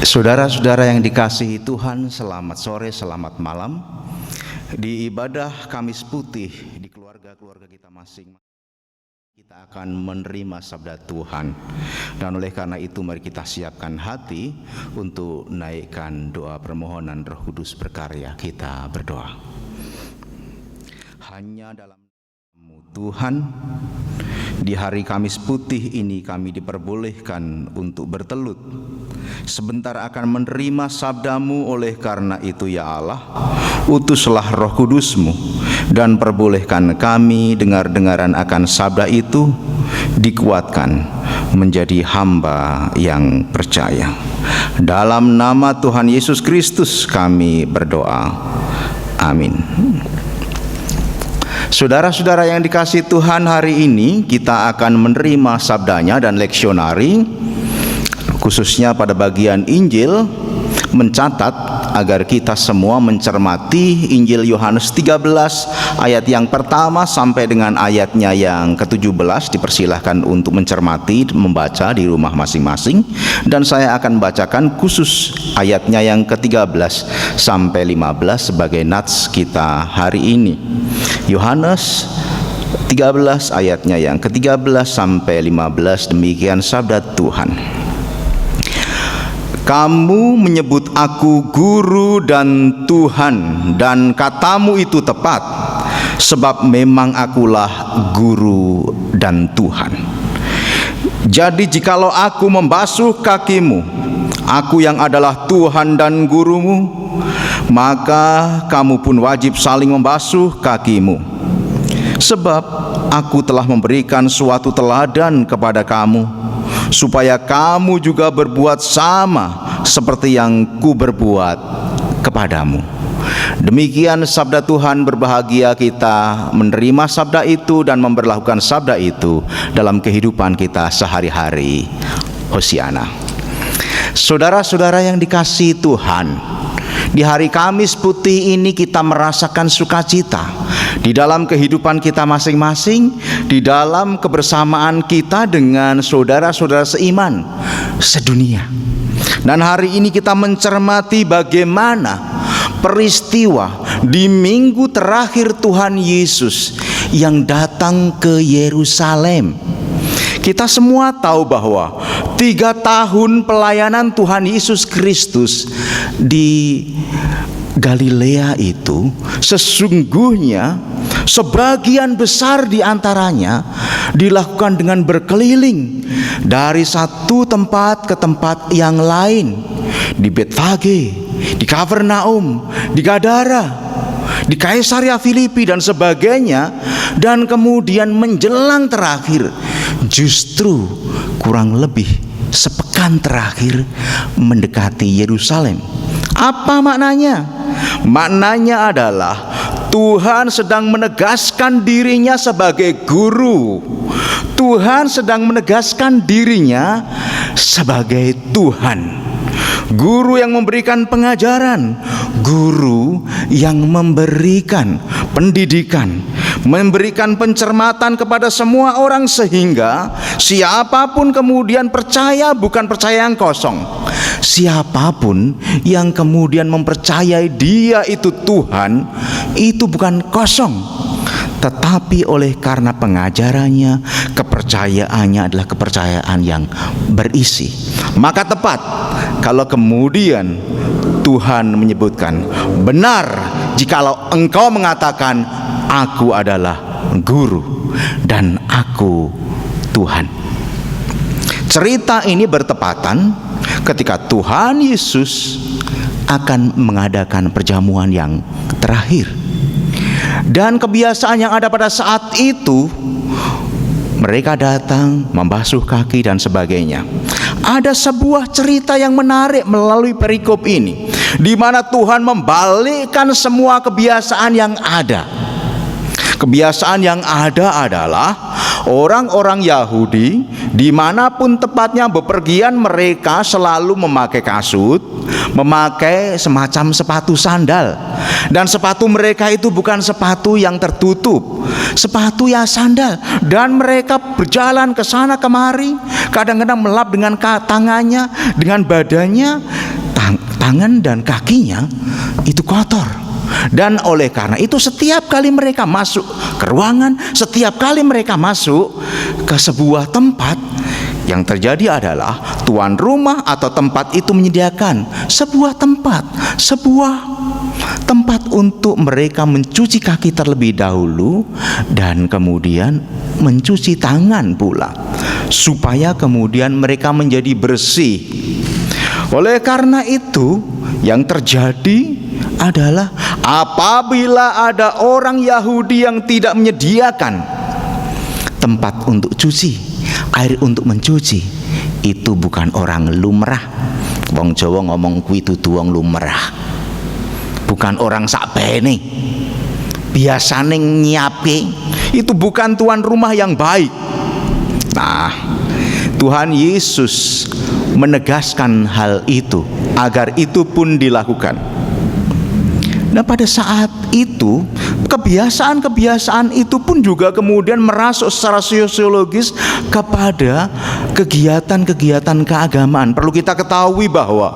Saudara-saudara yang dikasihi Tuhan, selamat sore, selamat malam. Di ibadah Kamis Putih di keluarga-keluarga kita masing-masing, kita akan menerima sabda Tuhan. Dan oleh karena itu mari kita siapkan hati untuk naikkan doa permohonan Roh Kudus berkarya. Kita berdoa. Hanya dalam Tuhan, di hari Kamis Putih ini kami diperbolehkan untuk bertelut. Sebentar akan menerima sabdamu, oleh karena itu ya Allah, utuslah Roh Kudusmu dan perbolehkan kami dengar-dengaran akan sabda itu dikuatkan menjadi hamba yang percaya. Dalam nama Tuhan Yesus Kristus kami berdoa. Amin. Saudara-saudara yang dikasihi Tuhan, hari ini kita akan menerima sabdanya dan leksionari, khususnya pada bagian Injil, mencatat agar kita semua mencermati Injil Yohanes 13 ayat yang pertama sampai dengan ayatnya yang ke-17. Dipersilahkan untuk mencermati, membaca di rumah masing-masing, dan saya akan bacakan khusus ayatnya yang ke-13 sampai 15 sebagai nats kita hari ini. Yohanes 13 ayatnya yang ke-13 sampai 15, demikian sabda Tuhan. Kamu menyebut aku guru dan Tuhan, dan katamu itu tepat, sebab memang akulah guru dan Tuhan. Jadi jikalau aku membasuh kakimu, aku yang adalah Tuhan dan gurumu, maka kamu pun wajib saling membasuh kakimu. Sebab aku telah memberikan suatu teladan kepada kamu, supaya kamu juga berbuat sama seperti yang ku berbuat kepadamu. Demikian sabda Tuhan. Berbahagia kita menerima sabda itu dan memberlakukan sabda itu dalam kehidupan kita sehari-hari. Hosiana. Saudara-saudara yang dikasihi Tuhan, di hari Kamis Putih ini kita merasakan sukacita di dalam kehidupan kita masing-masing, di dalam kebersamaan kita dengan saudara-saudara seiman sedunia. Dan hari ini kita mencermati bagaimana peristiwa di minggu terakhir Tuhan Yesus yang datang ke Yerusalem. Kita semua tahu bahwa 3 tahun pelayanan Tuhan Yesus Kristus di Galilea itu sesungguhnya sebagian besar di antaranya dilakukan dengan berkeliling dari satu tempat ke tempat yang lain, di Betfage, di Kapernaum, di Gadara, di Kaisaria Filipi dan sebagainya. Dan kemudian menjelang terakhir, justru kurang lebih sepekan terakhir mendekati Yerusalem. Apa maknanya? Maknanya adalah Tuhan sedang menegaskan dirinya sebagai guru. Tuhan sedang menegaskan dirinya sebagai Tuhan. Guru yang memberikan pengajaran, guru yang memberikan pendidikan, memberikan pencermatan kepada semua orang, sehingga siapapun kemudian percaya bukan percaya yang kosong. Siapapun yang kemudian mempercayai dia itu Tuhan, itu bukan kosong, tetapi oleh karena pengajarannya, kepercayaannya adalah kepercayaan yang berisi. Maka tepat kalau kemudian Tuhan menyebutkan, benar jikalau engkau mengatakan aku adalah guru dan aku Tuhan. Cerita ini bertepatan ketika Tuhan Yesus akan mengadakan perjamuan yang terakhir. Dan kebiasaan yang ada pada saat itu, mereka datang membasuh kaki dan sebagainya. Ada sebuah cerita yang menarik melalui perikop ini, di mana Tuhan membalikkan semua kebiasaan yang ada. Kebiasaan yang ada adalah orang-orang Yahudi dimanapun tepatnya bepergian, mereka selalu memakai kasut, memakai semacam sepatu sandal. Dan sepatu mereka itu bukan sepatu yang tertutup, sepatu ya sandal. Dan mereka berjalan ke sana kemari, kadang-kadang melap dengan tangannya, dengan badannya, tangan dan kakinya itu kotor. Dan oleh karena itu setiap kali mereka masuk ke ruangan, setiap kali mereka masuk ke sebuah tempat, yang terjadi adalah tuan rumah atau tempat itu menyediakan sebuah tempat untuk mereka mencuci kaki terlebih dahulu dan kemudian mencuci tangan pula, supaya kemudian mereka menjadi bersih. Oleh karena itu, yang terjadi adalah apabila ada orang Yahudi yang tidak menyediakan tempat untuk cuci, air untuk mencuci, itu bukan orang lumrah. Wong Jawa ngomong kuwi dudu wong lumrah. Bukan orang sakbene. Biasane nyiapke, itu bukan tuan rumah yang baik. Nah, Tuhan Yesus menegaskan hal itu agar itu pun dilakukan. Nah, pada saat itu kebiasaan-kebiasaan itu pun juga kemudian merasuk secara sosiologis kepada kegiatan-kegiatan keagamaan. Perlu kita ketahui bahwa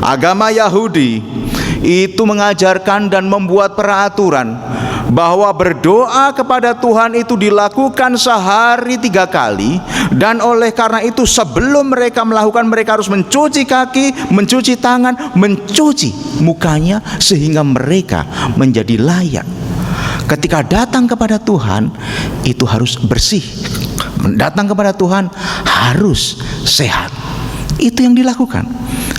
agama Yahudi itu mengajarkan dan membuat peraturan bahwa berdoa kepada Tuhan itu dilakukan sehari 3 kali, dan oleh karena itu sebelum mereka melakukan, mereka harus mencuci kaki, mencuci tangan, mencuci mukanya, sehingga mereka menjadi layak ketika datang kepada Tuhan itu harus bersih, datang kepada Tuhan harus sehat. Itu yang dilakukan.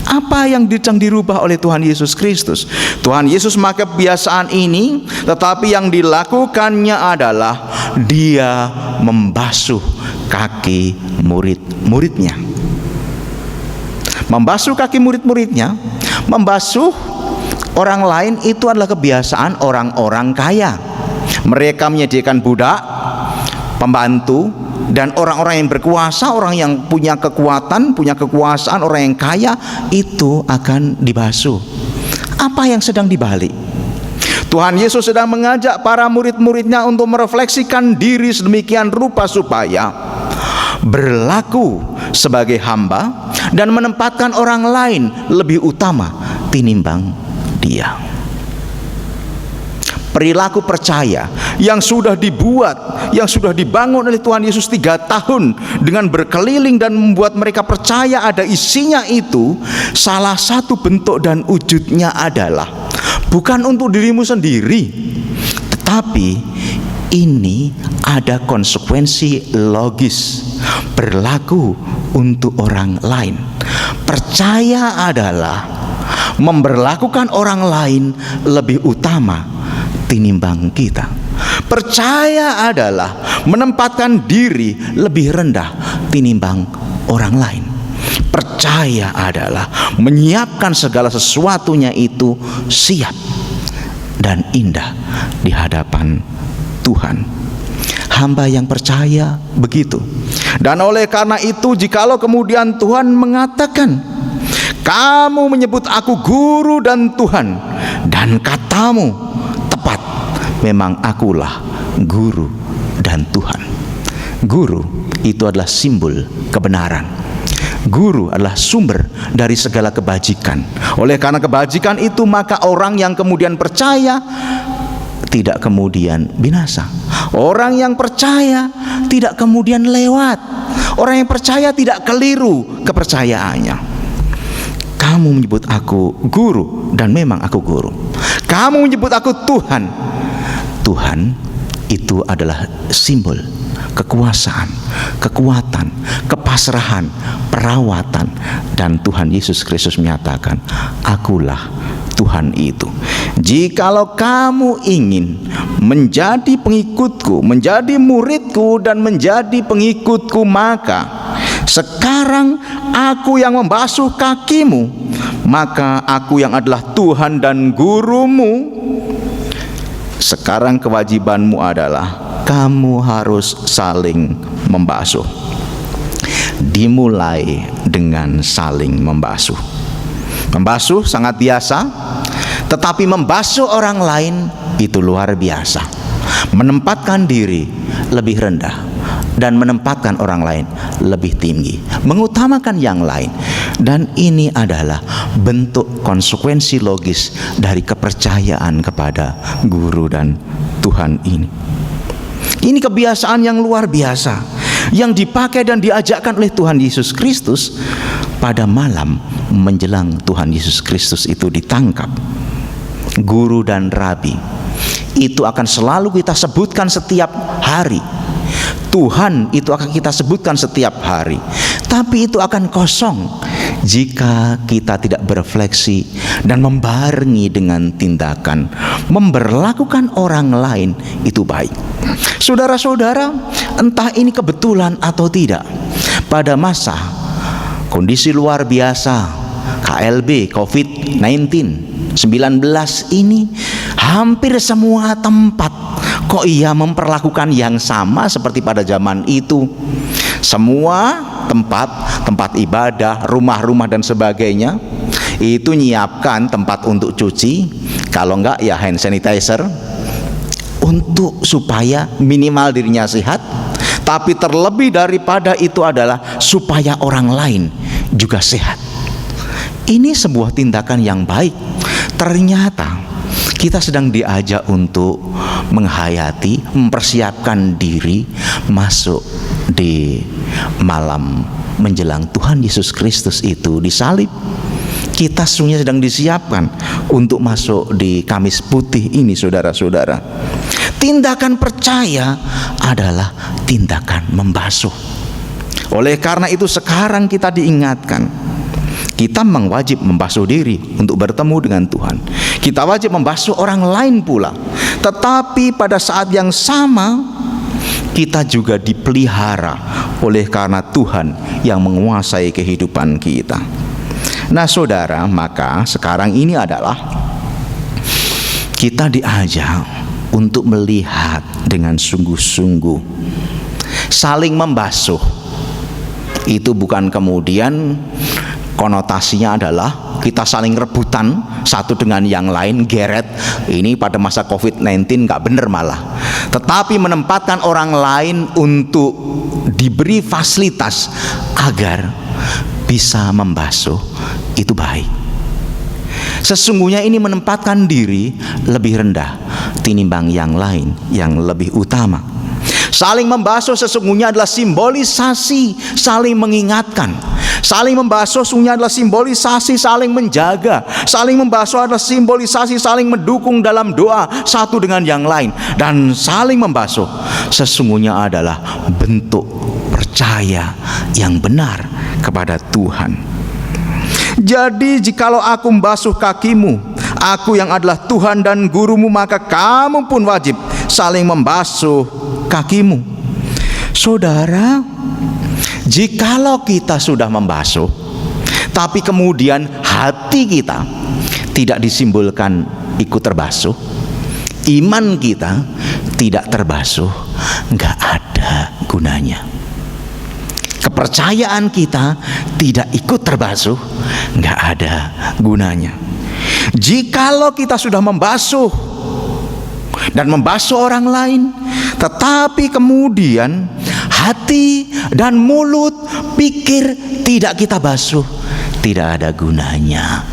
Apa yang dirubah oleh Tuhan Yesus Kristus? Tuhan Yesus memakai kebiasaan ini, tetapi yang dilakukannya adalah Dia membasuh kaki murid-muridnya. Membasuh kaki murid-muridnya, membasuh orang lain itu adalah kebiasaan orang-orang kaya. Mereka menyediakan budak, pembantu, dan orang-orang yang berkuasa, orang yang punya kekuatan, punya kekuasaan, orang yang kaya itu akan dibasuh. Apa yang sedang dibalik? Tuhan Yesus sedang mengajak para murid-muridnya untuk merefleksikan diri sedemikian rupa supaya berlaku sebagai hamba dan menempatkan orang lain lebih utama tinimbang dia. Perilaku percaya yang sudah dibuat, yang sudah dibangun oleh Tuhan Yesus 3 tahun dengan berkeliling dan membuat mereka percaya ada isinya itu, salah satu bentuk dan wujudnya adalah bukan untuk dirimu sendiri, tetapi ini ada konsekuensi logis, berlaku untuk orang lain. Percaya adalah memberlakukan orang lain lebih utama tinimbang kita. Percaya adalah menempatkan diri lebih rendah tinimbang orang lain. Percaya adalah menyiapkan segala sesuatunya itu siap dan indah di hadapan Tuhan. Hamba yang percaya begitu. Dan oleh karena itu, jikalau kemudian Tuhan mengatakan, kamu menyebut aku guru dan Tuhan, dan katamu tepat, memang akulah guru dan Tuhan. Guru itu adalah simbol kebenaran. Guru adalah sumber dari segala kebajikan. Oleh karena kebajikan itu, maka orang yang kemudian percaya tidak kemudian binasa. Orang yang percaya tidak kemudian lewat. Orang yang percaya tidak keliru kepercayaannya. Kamu menyebut aku guru, dan memang aku guru. Kamu menyebut aku Tuhan. Tuhan itu adalah simbol kekuasaan, kekuatan, kepasrahan, perawatan. Dan Tuhan Yesus Kristus menyatakan, akulah Tuhan itu. Jikalau kamu ingin menjadi pengikutku, menjadi muridku, dan menjadi pengikutku, maka sekarang aku yang membasuh kakimu, maka aku yang adalah Tuhan dan gurumu. Sekarang kewajibanmu adalah kamu harus saling membasuh. Dimulai dengan saling membasuh. Membasuh sangat biasa, tetapi membasuh orang lain itu luar biasa. Menempatkan diri lebih rendah dan menempatkan orang lain lebih tinggi, mengutamakan yang lain. Dan ini adalah bentuk konsekuensi logis dari kepercayaan kepada guru dan Tuhan ini. Ini kebiasaan yang luar biasa yang dipakai dan diajarkan oleh Tuhan Yesus Kristus pada malam menjelang Tuhan Yesus Kristus itu ditangkap. Guru dan rabi itu akan selalu kita sebutkan setiap hari. Tuhan itu akan kita sebutkan setiap hari. Tapi itu akan kosong jika kita tidak berefleksi dan membarengi dengan tindakan memberlakukan orang lain itu baik. Saudara-saudara, entah ini kebetulan atau tidak, pada kondisi luar biasa KLB COVID-19 ini hampir semua tempat kok ia memperlakukan yang sama seperti pada zaman itu. Semua tempat ibadah, rumah-rumah dan sebagainya itu nyiapkan tempat untuk cuci, kalau enggak ya hand sanitizer, untuk supaya minimal dirinya sehat, tapi terlebih daripada itu adalah supaya orang lain juga sehat. Ini sebuah tindakan yang baik. Ternyata kita sedang diajak untuk menghayati, mempersiapkan diri masuk di malam menjelang Tuhan Yesus Kristus itu disalib. Kita sesungguhnya sedang disiapkan untuk masuk di Kamis Putih ini, saudara-saudara. Tindakan percaya adalah tindakan membasuh. Oleh karena itu sekarang kita diingatkan, kita memang wajib membasuh diri untuk bertemu dengan Tuhan. Kita wajib membasuh orang lain pula. Tetapi pada saat yang sama kita juga dipelihara oleh karena Tuhan yang menguasai kehidupan kita. Nah saudara, maka sekarang ini adalah kita diajak untuk melihat dengan sungguh-sungguh. Saling membasuh itu bukan kemudian konotasinya adalah kita saling rebutan satu dengan yang lain, geret. Ini pada masa COVID-19 gak bener malah. Tetapi menempatkan orang lain untuk diberi fasilitas agar bisa membasuh, itu baik. Sesungguhnya ini menempatkan diri lebih rendah tinimbang yang lain yang lebih utama. Saling membasuh sesungguhnya adalah simbolisasi saling mengingatkan. Saling membasuh sesungguhnya adalah simbolisasi saling menjaga. Saling membasuh adalah simbolisasi saling mendukung dalam doa satu dengan yang lain. Dan saling membasuh sesungguhnya adalah bentuk percaya yang benar kepada Tuhan. Jadi jikalau aku membasuh kakimu, aku yang adalah Tuhan dan gurumu, maka kamu pun wajib saling membasuh kakimu. Saudara, jikalau kita sudah membasuh, tapi kemudian hati kita tidak disimbolkan ikut terbasuh, iman kita tidak terbasuh, nggak ada gunanya. Kepercayaan kita tidak ikut terbasuh, nggak ada gunanya. Jikalau kita sudah membasuh dan membasuh orang lain, tetapi kemudian hati dan mulut, pikir tidak kita basuh, tidak ada gunanya.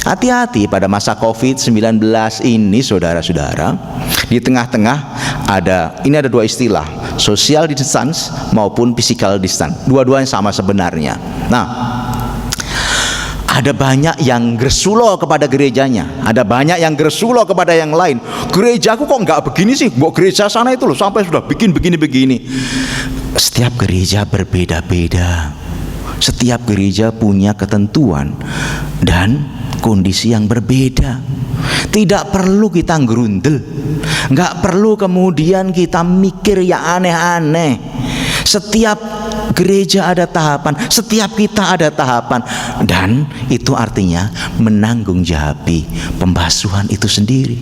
Hati-hati pada masa COVID-19 ini, saudara-saudara. Di tengah-tengah ada dua istilah, social distance maupun physical distance. Dua-duanya sama sebenarnya. Nah, ada banyak yang gersulo kepada gerejanya, ada banyak yang gersulo kepada yang lain. Gerejaku kok nggak begini sih? Kok gereja sana itu loh sampai sudah bikin begini-begini. Setiap gereja berbeda-beda. Setiap gereja punya ketentuan dan kondisi yang berbeda. Tidak perlu kita gerundel, nggak perlu kemudian kita mikir yang aneh-aneh. Setiap gereja ada tahapan, setiap kita ada tahapan, dan itu artinya menanggung jawabi pembasuhan itu sendiri.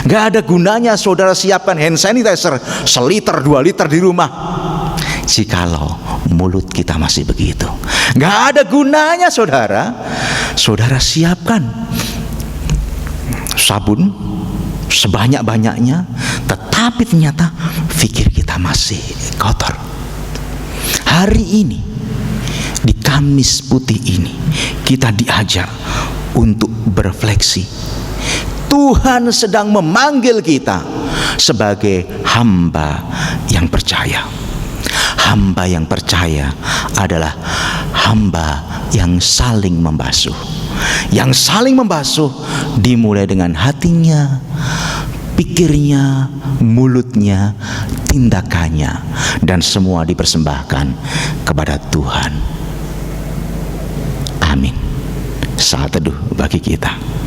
Nggak ada gunanya saudara siapkan hand sanitizer 1 liter 2 liter di rumah jikalau mulut kita masih begitu. Nggak ada gunanya saudara siapkan sabun sebanyak-banyaknya, tetapi ternyata pikir kita masih kotor. Hari ini Di Kamis Putih ini kita diajar untuk berefleksi. Tuhan sedang memanggil kita sebagai hamba yang percaya. Hamba yang percaya adalah hamba yang saling membasuh. Yang saling membasuh dimulai dengan hatinya, pikirnya, mulutnya, tindakannya, dan semua dipersembahkan kepada Tuhan. Amin. Saat teduh bagi kita.